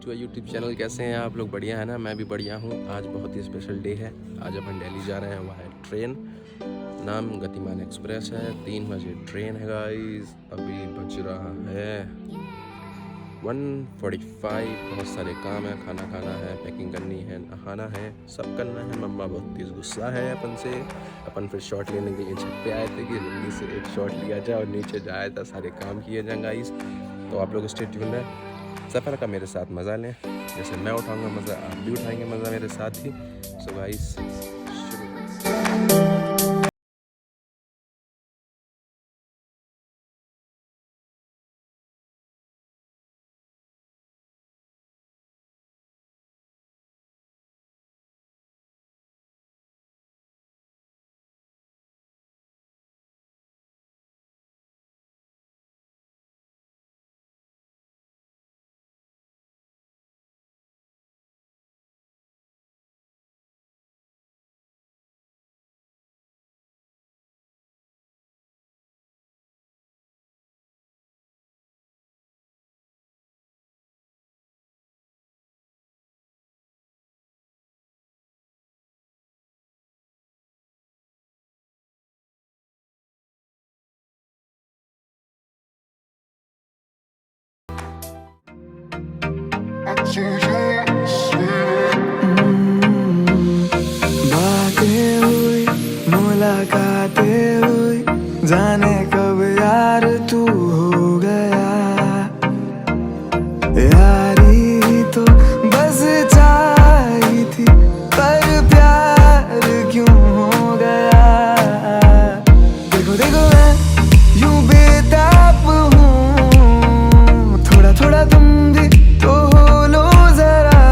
To YouTube channel. कैसे हैं आप लोग? बढ़िया है ना? मैं भी बढ़िया हूँ। आज बहुत ही स्पेशल डे है। आज अपन दिल्ली जा रहे हैं। वहाँ है ट्रेन, नाम गतिमान एक्सप्रेस है। 3 बजे ट्रेन है गाइस। अभी बज रहा है 1:45। बहुत सारे काम है, खाना खाना है, पैकिंग करनी है, नहाना है, सब करना है। मम्मा बहुत तेज़ गुस्सा है अपन से। अपन फिर शॉट लेने के लिए छत पे आए थे कि जल्दी से एक शॉट लिया जाए और नीचे जाया था, सारे काम किए जाए गाइस। तो आप लोग स्टे ट्यून्ड है, सफ़र का मेरे साथ मज़ा लें। जैसे मैं उठाऊंगा मज़ा, आप भी उठाएंगे मज़ा मेरे साथ ही। सो गाइस शुरू। बातें हुई, मुलाकातें हुई, जाने कब यार तू हो गया। यारी तो बस चाही थी, पर प्यार क्यों हो गया। देखो देखो मैं यूं बेताब हूँ, थोड़ा थोड़ा तुम भी तो हो लो जरा।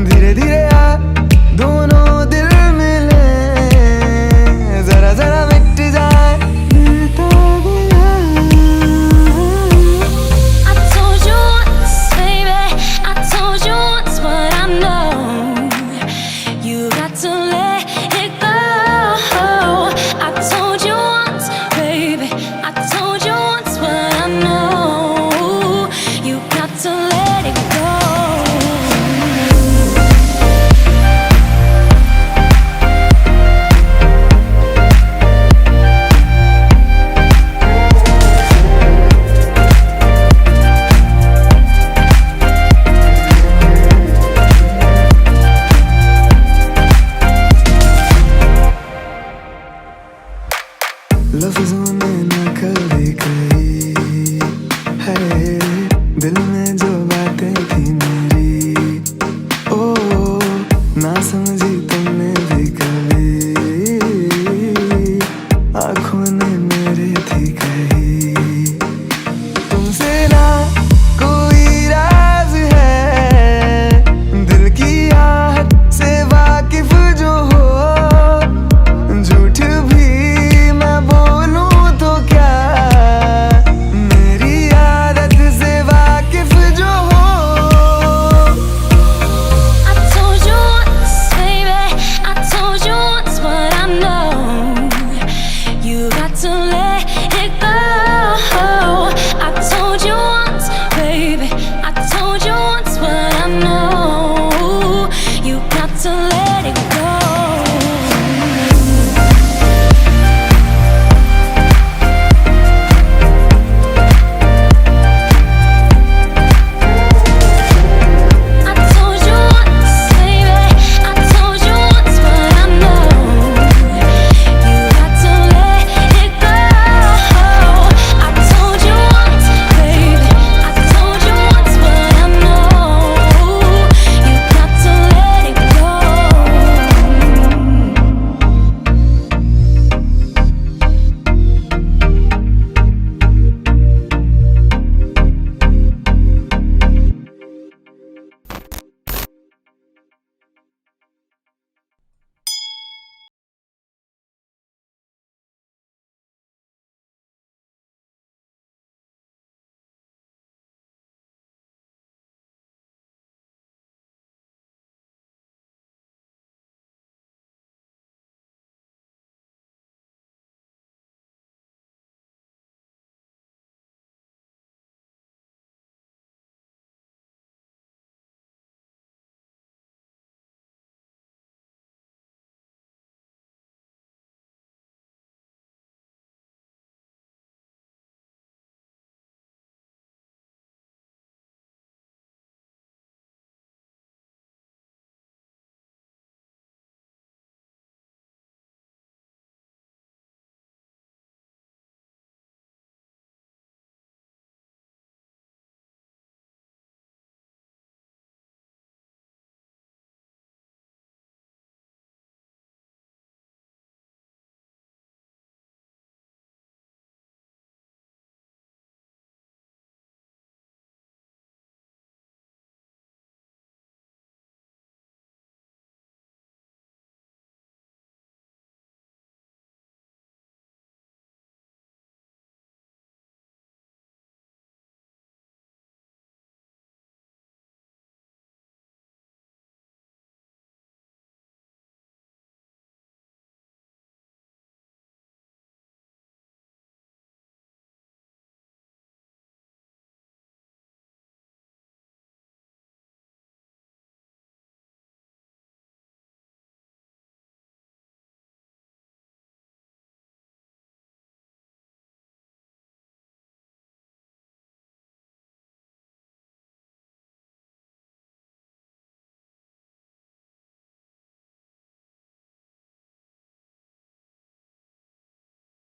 धीरे धीरे आ दोनों दिल मिले, जरा जरा मिट जाए बेताबियां। I told you once, baby, I told you once, but I know you got to let it go. I told you once, baby, I told you once, but I know you got to let it go. लफ्जों ने न कभी कही है, दिल में जो बातें थी मेरी, ओ ना समझी तुमने भी कभी, आँखों ने मेरे थी कही। तुमसे ना कोई राज है, दिल की आहट से वाकिफ जो हो। झूठ भी मैं बोलूं तो क्या, मेरी आदत से वाकिफ जो हो। I told you once, baby, I told you once, but I know you got to let it go. I told you once, baby, I told you once, but I know you got to let it go.